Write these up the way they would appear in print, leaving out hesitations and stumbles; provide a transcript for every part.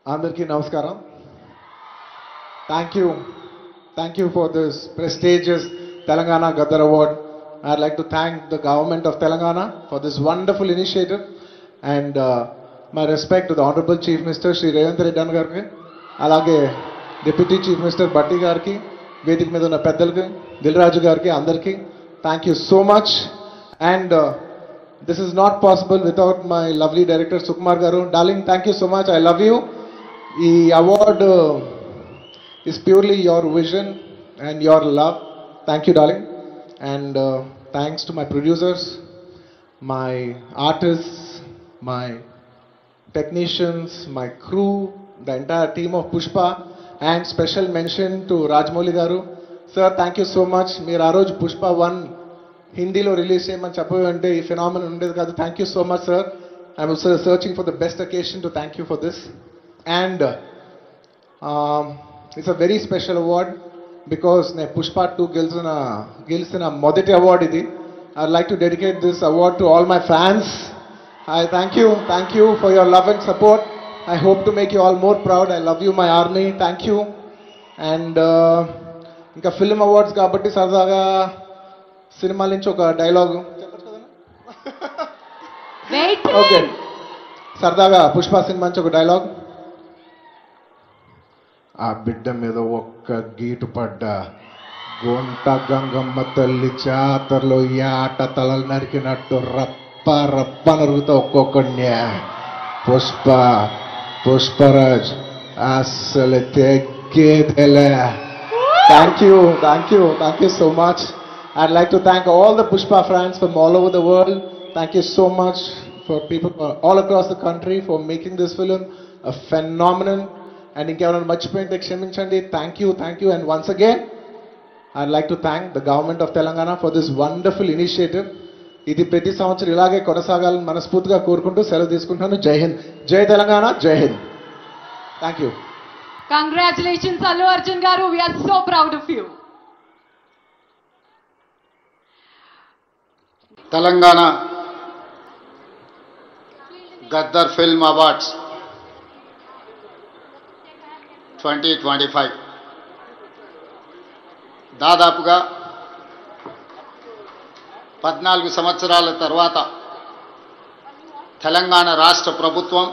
Andarki Namaskaram. Thank you for this prestigious Telangana Gaddar Award. I'd like to thank the government of Telangana for this wonderful initiative, and my respect to the Honorable Chief Minister Shri Revanth Reddy Garki, alage Deputy Chief Minister Batti Garki, Vedik మీద ఉన్న పెద్దలకి, దిల్రాజు గారికి అందరికీ thank you so much. And this is not possible without my lovely director Sukumar garu. Darling, thank you so much. I love you. The award is purely your vision and your love. Thank you, darling. And thanks to my producers, my artists, my technicians, my crew, the entire team of Pushpa, and special mention to Rajamouli garu. Sir, thank you so much. Meer aa roju Pushpa 1 Hindilo release cheyamani cheppavante ee phenomenon undedi kaadu. Thank you so much, sir. I'm also searching for the best occasion to thank you for this. And it's a very special award because ne Pushpa 2 గెలిచిన మొదటి award ఇది. I'd like to dedicate this award to all my fans. I thank you for your love and support. I hope to make you all more proud. I love you, my army. Thank you. And ఇంకా film awards కాబట్టి సరదాగా సినిమాల నుంచి ఒక dialogue చెప్పచ్చు కదా. Okay, సరదాగా Pushpa cinema నుంచి ఒక డైలాగ్. ఆ బిడ్డ మీద ఒక్క గీటు పడ్డ గుంట గంగమ్మ తల్లి జాతరలో యాట తలలు నరికినట్టు రప్ప రప్ప నరుగుతా ఒక్కొక్కడిని. పుష్పరాజ్ అసలు తెగ్గేదెలే. Thank you so much. I'd like to thank all the Pushpa fans from all over the world. Thank you so much for people all across the country for making this film a phenomenon. And inkevarana marchipoyinte kshaminchandi. Thank you. And once again, I'd like to thank the government of Telangana for this wonderful initiative. ఇది ప్రతి సంవత్సరం ఇలాగే కొనసాగాలని మనస్ఫూర్తిగా కోరుకుంటూ సెలవు తీసుకుంటాను. జై హింద్, జై తెలంగాణ, జై Hind. Thank you. Congratulations, Allu Arjun garu. We are so proud of you. Telangana Gaddar Film Awards 2025 దాదాపుగా 14 సంవత్సరాల తర్వాత తెలంగాణ రాష్ట్ర ప్రభుత్వం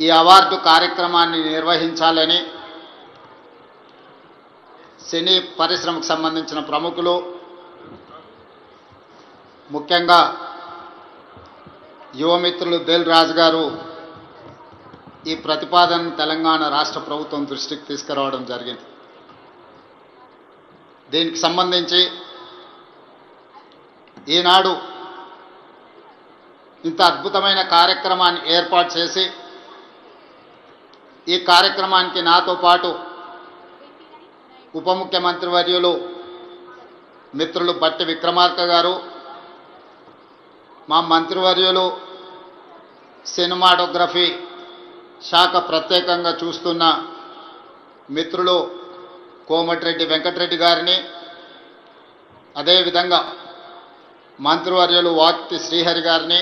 ఈ అవార్డు కార్యక్రమాన్ని నిర్వహించాలని సినీ పరిశ్రమకు సంబంధించిన ప్రముఖులు, ముఖ్యంగా యువమిత్రులు దిల్రాజు గారు ఈ ప్రతిపాదనను తెలంగాణ రాష్ట్ర ప్రభుత్వం దృష్టికి తీసుకురావడం జరిగింది. దీనికి సంబంధించి ఈనాడు ఇంత అద్భుతమైన కార్యక్రమాన్ని ఏర్పాటు చేసి ఈ కార్యక్రమానికి నాతో పాటు ఉప ముఖ్యమంత్రి వర్యులు మిత్రులు బట్టి విక్రమార్క గారు, మా మంత్రివర్యులు సినిమాటోగ్రఫీ శాఖ ప్రత్యేకంగా చూస్తున్న మిత్రులు కోమటిరెడ్డి వెంకటరెడ్డి గారిని, అదేవిధంగా మంత్రివర్యులు వాక్తి శ్రీహరి గారిని,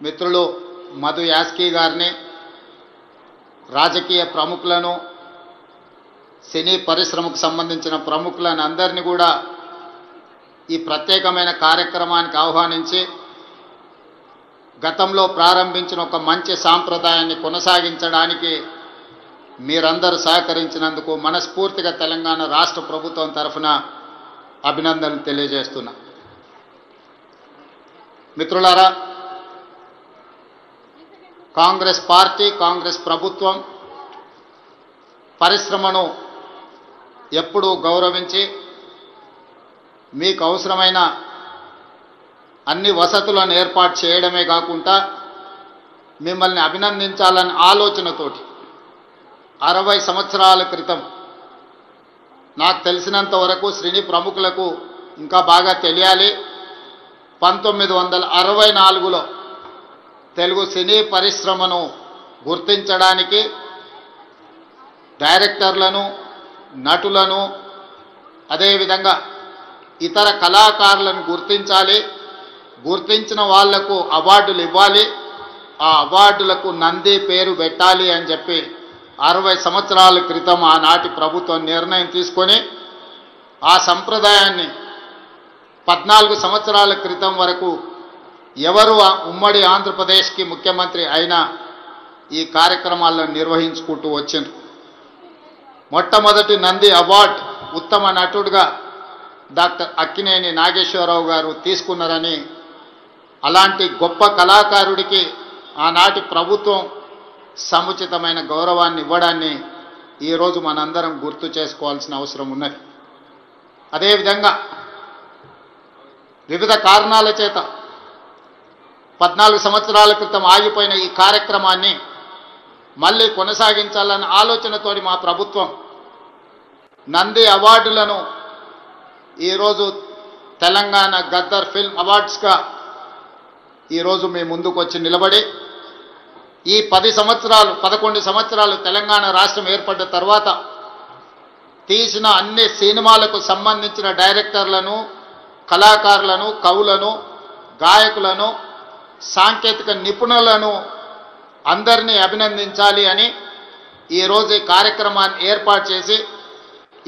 మిత్రులు మధు యాస్కీ గారిని, రాజకీయ ప్రముఖులను, సినీ పరిశ్రమకు సంబంధించిన ప్రముఖులను అందరినీ కూడా ఈ ప్రత్యేకమైన కార్యక్రమానికి ఆహ్వానించి గతంలో ప్రారంభించిన ఒక మంచి సాంప్రదాయాన్ని కొనసాగించడానికి మీరందరూ సహకరించినందుకు మనస్ఫూర్తిగా తెలంగాణ రాష్ట్ర ప్రభుత్వం తరఫున అభినందనలు తెలియజేస్తున్నా. మిత్రులారా, కాంగ్రెస్ పార్టీ, కాంగ్రెస్ ప్రభుత్వం పరిశ్రమను ఎప్పుడూ గౌరవించి మీకు అవసరమైన అన్ని వసతులను ఏర్పాటు చేయడమే కాకుండా మిమ్మల్ని అభినందించాలనే ఆలోచనతోటి 60 సంవత్సరాల క్రితం నాకు తెలిసినంత వరకు సినీ ప్రముఖులకు ఇంకా బాగా తెలియాలి, 1964లో తెలుగు సినీ పరిశ్రమను గుర్తించడానికి డైరెక్టర్లను, నటులను, అదేవిధంగా ఇతర కళాకారులను గుర్తించాలి, గుర్తించిన వాళ్లకు అవార్డులు ఇవ్వాలి, ఆ అవార్డులకు నంది పేరు పెట్టాలి అని చెప్పి 60 సంవత్సరాల క్రితం ఆనాటి ప్రభుత్వం నిర్ణయం తీసుకొని ఆ సంప్రదాయాన్ని 14 సంవత్సరాల క్రితం వరకు ఎవరు ఉమ్మడి ఆంధ్రప్రదేశ్కి ముఖ్యమంత్రి అయినా ఈ కార్యక్రమాలను నిర్వహించుకుంటూ వచ్చింది. మొట్టమొదటి నంది అవార్డు ఉత్తమ నటుడుగా డాక్టర్ అక్కినేని నాగేశ్వరరావు గారు తీసుకున్నారని, అలాంటి గొప్ప కళాకారుడికి ఆనాటి ప్రభుత్వం సముచితమైన గౌరవాన్ని ఇవ్వడాన్ని ఈరోజు మనందరం గుర్తు చేసుకోవాల్సిన అవసరం ఉన్నది. అదేవిధంగా వివిధ కారణాల చేత 14 సంవత్సరాల క్రితం ఆగిపోయిన ఈ కార్యక్రమాన్ని మళ్ళీ కొనసాగించాలన్న ఆలోచనతోటి మా ప్రభుత్వం నంది అవార్డులను ఈరోజు తెలంగాణ గద్దర్ ఫిల్మ్ అవార్డ్స్గా ఈరోజు మీ ముందుకు వచ్చి నిలబడి ఈ 11 సంవత్సరాలు తెలంగాణ రాష్ట్రం ఏర్పడ్డ తర్వాత తీసిన అన్ని సినిమాలకు సంబంధించిన డైరెక్టర్లను, కళాకారులను, కవులను, గాయకులను, సాంకేతిక నిపుణులను అందరినీ అభినందించాలి అని ఈరోజు ఈ కార్యక్రమాన్ని ఏర్పాటు చేసి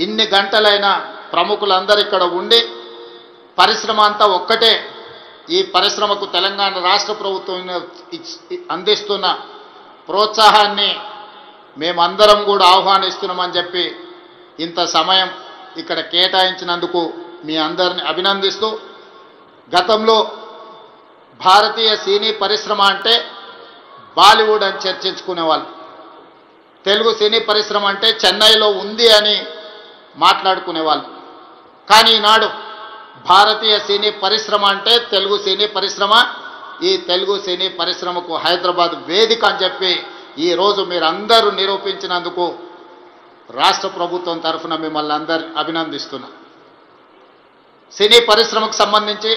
ఇన్ని గంటలైన ప్రముఖులందరూ ఇక్కడ ఉండి పరిశ్రమ అంతా ఒక్కటే, ఈ పరిశ్రమకు తెలంగాణ రాష్ట్ర ప్రభుత్వం అందిస్తున్న ప్రోత్సాహాన్ని మేమందరం కూడా ఆహ్వానిస్తున్నామని చెప్పి ఇంత సమయం ఇక్కడ కేటాయించినందుకు మీ అందరిని అభినందిస్తూ, గతంలో భారతీయ సినీ పరిశ్రమ అంటే బాలీవుడ్ అని చర్చించుకునేవాళ్ళు, తెలుగు సినీ పరిశ్రమ అంటే చెన్నైలో ఉంది అని మాట్లాడుకునేవాళ్ళు. కానీ ఈనాడు భారతీయ సినీ పరిశ్రమ అంటే తెలుగు సినీ పరిశ్రమ, ఈ తెలుగు సినీ పరిశ్రమకు హైదరాబాద్ వేదిక అని చెప్పి ఈరోజు మీరందరూ నిరూపించినందుకు రాష్ట్ర ప్రభుత్వం తరఫున మిమ్మల్ని అందరినీ అభినందిస్తున్నా. సినీ పరిశ్రమకు సంబంధించి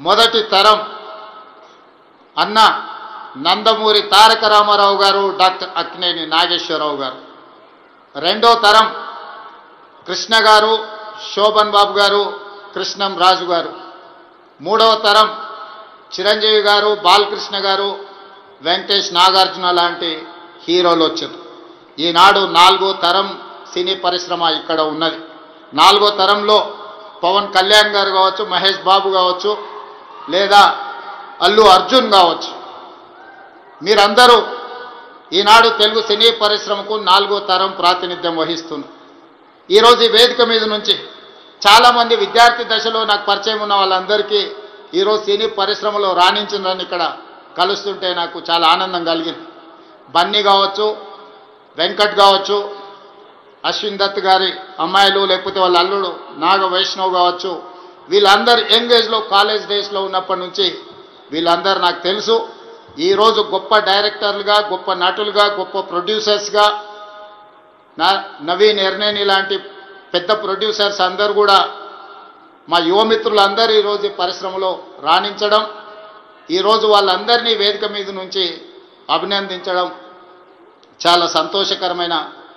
మొదటి తరం అన్న నందమూరి తారక రామారావు గారు, డాక్టర్ అక్కినేని నాగేశ్వరరావు గారు. రెండో తరం కృష్ణ గారు, శోభన్ బాబు గారు, కృష్ణం రాజు గారు. మూడవ తరం చిరంజీవి గారు, బాలకృష్ణ గారు, వెంకటేష్, నాగార్జున లాంటి హీరోలు వచ్చారు. ఈనాడు 4వ తరం సినీ పరిశ్రమ ఇక్కడ ఉన్నది. 4వ తరంలో పవన్ కళ్యాణ్ గారు కావచ్చు, మహేష్ బాబు కావచ్చు, లేదా అల్లు అర్జున్ కావచ్చు. మీరందరూ ఈనాడు తెలుగు సినీ పరిశ్రమకు 4వ తరం ప్రాతినిధ్యం వహిస్తున్నారు. ఈరోజు ఈ వేదిక మీద నుంచి చాలామంది విద్యార్థి దశలో నాకు పరిచయం ఉన్న వాళ్ళందరికీ ఈరోజు సినీ పరిశ్రమలో రాణించిందని ఇక్కడ కలుస్తుంటే నాకు చాలా ఆనందం కలిగింది. బన్నీ కావచ్చు, వెంకట్ కావచ్చు, అశ్విన్ దత్ గారి అమ్మాయిలు, లేకపోతే వాళ్ళ అల్లుడు నాగ వైష్ణవ్ కావచ్చు, వీళ్ళందరూ యంగ్ ఏజ్లో కాలేజ్ డేస్లో ఉన్నప్పటి నుంచి వీళ్ళందరూ నాకు తెలుసు. ఈరోజు గొప్ప డైరెక్టర్లుగా, గొప్ప నటులుగా, గొప్ప ప్రొడ్యూసర్స్గా నవీన్ ఎర్నేని లాంటి పెద్ద ప్రొడ్యూసర్స్ అందరూ కూడా మా యువమిత్రులందరూ ఈరోజు ఈ పరిశ్రమలో రాణించడం, ఈరోజు వాళ్ళందరినీ వేదిక మీద నుంచి అభినందించడం చాలా సంతోషకరమైన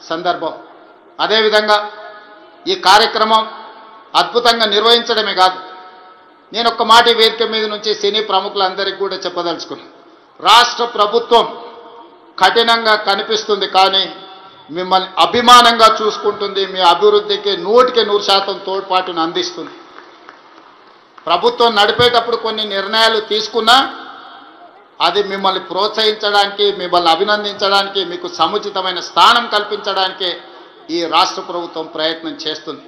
సందర్భం. అదేవిధంగా ఈ కార్యక్రమం అద్భుతంగా నిర్వహించడమే కాదు, నేను ఒక్క మాట ఈ వేదిక మీద నుంచి సినీ ప్రముఖులందరికీ కూడా చెప్పదలుచుకున్నాను. రాష్ట్ర ప్రభుత్వం కఠినంగా కనిపిస్తుంది, కానీ మిమ్మల్ని అభిమానంగా చూసుకుంటుంది, మీ అభివృద్ధికి 100% తోడ్పాటును అందిస్తుంది. ప్రభుత్వం నడిపేటప్పుడు కొన్ని నిర్ణయాలు తీసుకున్నా అది మిమ్మల్ని ప్రోత్సహించడానికి, మిమ్మల్ని అభినందించడానికి, మీకు సముచితమైన స్థానం కల్పించడానికే ఈ రాష్ట్ర ప్రభుత్వం ప్రయత్నం చేస్తుంది.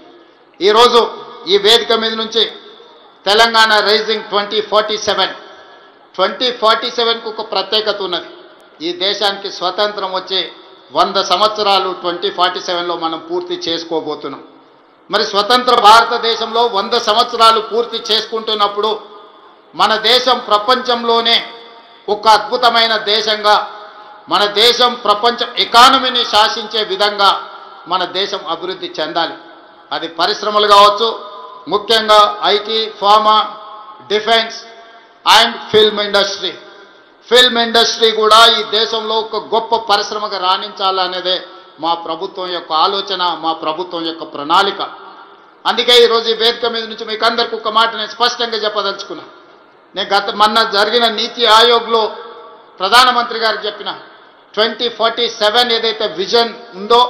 ఈరోజు ఈ వేదిక మీద నుంచి తెలంగాణ రైజింగ్ 2047కు ఒక ప్రత్యేకత ఉన్నది. ఈ దేశానికి స్వతంత్రం వచ్చే 100 సంవత్సరాలు 2047లో మనం పూర్తి చేసుకోబోతున్నాం. మరి స్వతంత్ర భారతదేశంలో 100 సంవత్సరాలు పూర్తి చేసుకుంటున్నప్పుడు మన దేశం ప్రపంచంలోనే ఒక అద్భుతమైన దేశంగా, మన దేశం ప్రపంచ ఎకానమీని శాసించే విధంగా మన దేశం అభివృద్ధి చెందాలి. అది పరిశ్రమలు కావచ్చు, ముఖ్యంగా IT, pharma, defence and film industry. Film industry కూడా ఈ దేశంలో ఒక గొప్ప పరిశ్రమగా రాణించాలనేదే మా ప్రభుత్వం యొక్క ఆలోచన, మా ప్రభుత్వం యొక్క ప్రణాళిక. అందుకే ఈరోజు ఈ వేదిక మీద నుంచి మీకు అందరికీ ఒక మాట నేను స్పష్టంగా చెప్పదలుచుకున్నాను. నేను మొన్న జరిగిన నీతి ఆయోగ్లో ప్రధానమంత్రి గారికి చెప్పిన 2047 ఏదైతే విజన్ ఉందో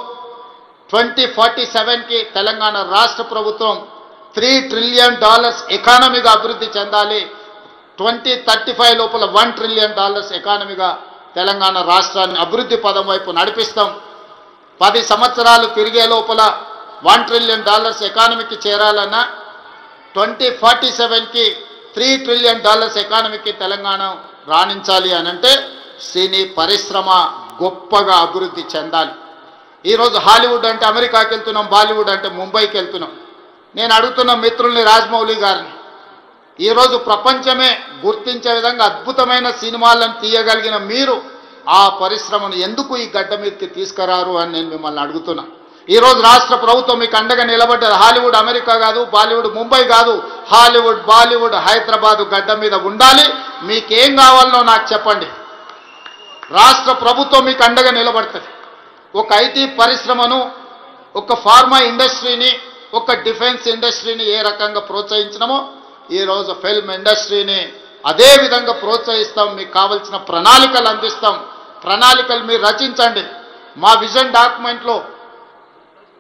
2047కి తెలంగాణ రాష్ట్ర ప్రభుత్వం $3 ట్రిలియన్ ఎకానమీగా అభివృద్ధి చెందాలి. 2035 లోపల $1 ట్రిలియన్ ఎకానమీగా తెలంగాణ రాష్ట్రాన్ని అభివృద్ధి పదం వైపు నడిపిస్తాం. 10 సంవత్సరాలు తిరిగే లోపల $1 ట్రిలియన్ ఎకానమీకి చేరాలన్నా 2047కి $3 ట్రిలియన్ ఎకానమీకి తెలంగాణ రాణించాలి అని అంటే సినీ పరిశ్రమ గొప్పగా అభివృద్ధి చెందాలి. ఈరోజు హాలీవుడ్ అంటే అమెరికాకి వెళ్తున్నాం, బాలీవుడ్ అంటే ముంబైకి వెళ్తున్నాం. నేను అడుగుతున్న మిత్రుల్ని, రాజమౌళి గారిని, ఈరోజు ప్రపంచమే గుర్తించే విధంగా అద్భుతమైన సినిమాలను తీయగలిగిన మీరు ఆ పరిశ్రమను ఎందుకు ఈ గడ్డ మీదకి తీసుకురారు అని నేను మిమ్మల్ని అడుగుతున్నా. ఈరోజు రాష్ట్ర ప్రభుత్వం మీకు అండగా నిలబడ్డది. హాలీవుడ్ అమెరికా కాదు, బాలీవుడ్ ముంబై కాదు, హాలీవుడ్ బాలీవుడ్ హైదరాబాదు గడ్డ మీద ఉండాలి. మీకేం కావాలనో నాకు చెప్పండి, రాష్ట్ర ప్రభుత్వం మీకు అండగా నిలబడుతుంది. ఒక ఐటీ పరిశ్రమను, ఒక ఫార్మా ఇండస్ట్రీని, ఒక డిఫెన్స్ ఇండస్ట్రీని ఏ రకంగా ప్రోత్సహించినామో ఈరోజు ఫిల్మ్ ఇండస్ట్రీని అదే విధంగా ప్రోత్సహిస్తాం. మీకు కావాల్సిన ప్రణాళికలు అందిస్తాం. ప్రణాళికలు మీరు రచించండి. మా విజన్ డాక్యుమెంట్లో,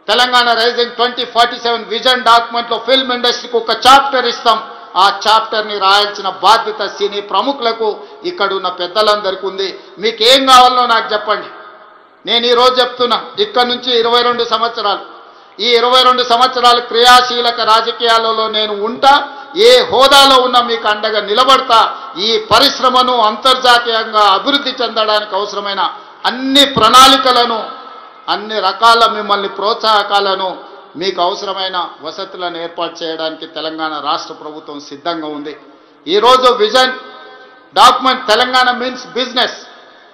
తెలంగాణ రైజింగ్ 2047 విజన్ డాక్యుమెంట్లో ఫిల్మ్ ఇండస్ట్రీకి ఒక చాప్టర్ ఇస్తాం. ఆ చాప్టర్ని రాయాల్సిన బాధ్యత సినీ ప్రముఖులకు, ఇక్కడున్న పెద్దలందరికీ ఉంది. మీకు ఏం కావాలనో నాకు చెప్పండి. నేను ఈరోజు చెప్తున్నా, ఇక్కడ నుంచి 22 సంవత్సరాలు, ఈ 22 సంవత్సరాలు క్రియాశీలక రాజకీయాలలో నేను ఉంటా. ఏ హోదాలో ఉన్నా మీకు అండగా నిలబడతా. ఈ పరిశ్రమను అంతర్జాతీయంగా అభివృద్ధి చెందడానికి అవసరమైన అన్ని ప్రణాళికలను, అన్ని రకాల మిమ్మల్ని ప్రోత్సాహకాలను, మీకు అవసరమైన వసతులను ఏర్పాటు చేయడానికి తెలంగాణ రాష్ట్ర ప్రభుత్వం సిద్ధంగా ఉంది. ఈరోజు vision document Telangana means business.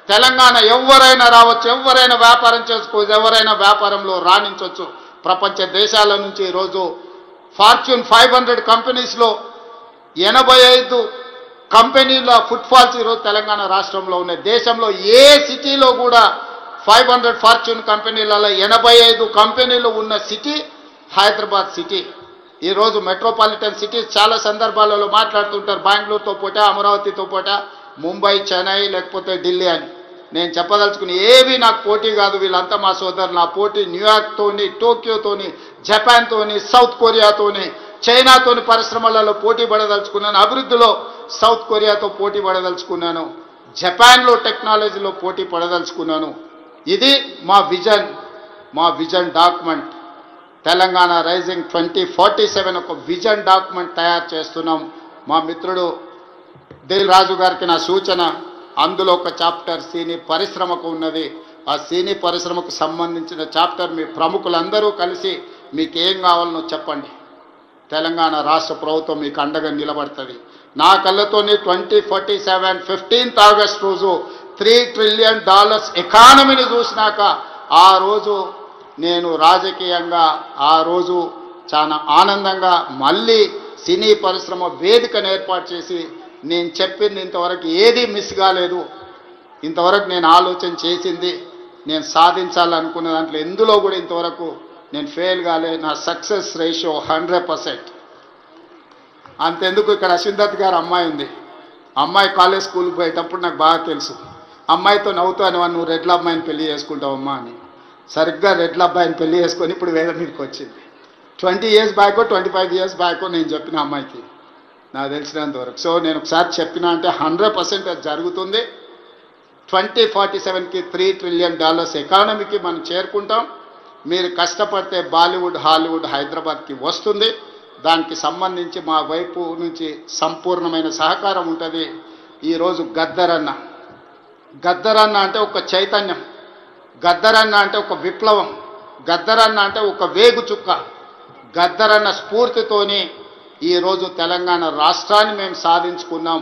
Telangana ఎవరైనా రావచ్చు, ఎవరైనా వ్యాపారం చేసుకోవచ్చు, ఎవరైనా వ్యాపారంలో రాణించవచ్చు. ప్రపంచ దేశాల నుంచి ఈరోజు ఫార్చ్యూన్ 500 కంపెనీస్లో 85 కంపెనీల ఫుట్ఫాల్స్ ఈరోజు తెలంగాణ రాష్ట్రంలో ఉన్నాయి. దేశంలో ఏ సిటీలో కూడా 500 ఫార్చ్యూన్ కంపెనీలలో 85 కంపెనీలు ఉన్న సిటీ హైదరాబాద్ సిటీ. ఈరోజు మెట్రోపాలిటన్ సిటీస్ చాలా సందర్భాలలో మాట్లాడుతుంటారు, బెంగళూరుతో పోటా, అమరావతితో పోటా, ముంబై, చెన్నై, లేకపోతే ఢిల్లీ అని. నేను చెప్పదలుచుకుని ఏవి నాకు పోటీ కాదు. వీళ్ళంతా మా సోదరులు. నా పోటీ న్యూయార్క్తోని, టోక్యోతోని, జపాన్తోని, సౌత్ కొరియాతోని, చైనాతోని పరిశ్రమలలో పోటీ పడదలుచుకున్నాను. అభివృద్ధిలో సౌత్ కొరియాతో పోటీ పడదలుచుకున్నాను. జపాన్లో టెక్నాలజీలో పోటీ పడదలుచుకున్నాను. ఇది మా విజన్ డాక్యుమెంట్. తెలంగాణ రైజింగ్ 2047 ఒక విజన్ డాక్యుమెంట్ తయారు చేస్తున్నాం. మా మిత్రుడు దిల్ రాజు గారికి నా సూచన, అందులో ఒక చాప్టర్ సినీ పరిశ్రమకు ఉన్నది. ఆ సినీ పరిశ్రమకు సంబంధించిన చాప్టర్ మీ ప్రముఖులందరూ కలిసి మీకు ఏం కావాలనో చెప్పండి. తెలంగాణ రాష్ట్ర ప్రభుత్వం మీకు అండగా నిలబడుతుంది. నా కళ్ళతోని 2047 15th ఆగస్ట్ రోజు $3 ట్రిలియన్ ఎకానమీని చూసినాక ఆ రోజు నేను రాజకీయంగా ఆ రోజు చాలా ఆనందంగా మళ్ళీ సినీ పరిశ్రమ వేదికను ఏర్పాటు చేసి నేను చెప్పింది ఇంతవరకు ఏది మిస్ కాలేదు. ఇంతవరకు నేను ఆలోచన చేసింది, నేను సాధించాలనుకున్న దాంట్లో ఎందులో కూడా ఇంతవరకు నేను ఫెయిల్ కాలే. నా సక్సెస్ రేషియో 100%. అంతెందుకు, ఇక్కడ అశ్విందత్ గారు అమ్మాయి ఉంది. అమ్మాయి కాలేజ్ స్కూల్కి పోయేటప్పుడు నాకు బాగా తెలుసు. అమ్మాయితో నవ్వుతాను, నువ్వు రెడ్ల అమ్మాయిని పెళ్లి చేసుకుంటావమ్మా అని. సరిగ్గా రెడ్ల అబ్బాయిని పెళ్లి చేసుకొని ఇప్పుడు వేద మీదకి వచ్చింది. 20 years బ్యాకో 25 years బ్యాకో నేను చెప్పిన అమ్మాయికి, నాకు తెలిసినంత వరకు. సో నేను ఒకసారి చెప్పిన అంటే 100% అది జరుగుతుంది. 2047కి $3 ట్రిలియన్ ఎకానమీకి మనం చేరుకుంటాం. మీరు కష్టపడితే బాలీవుడ్, హాలీవుడ్ హైదరాబాద్కి వస్తుంది. దానికి సంబంధించి మా వైపు నుంచి సంపూర్ణమైన సహకారం ఉంటుంది. ఈరోజు గద్దరన్న అంటే ఒక చైతన్యం, గద్దరన్న అంటే ఒక విప్లవం, గద్దరన్న అంటే ఒక వేగు చుక్క. గద్దరన్న స్ఫూర్తితోని ఈరోజు తెలంగాణ రాష్ట్రాన్ని మేము సాధించుకున్నాం.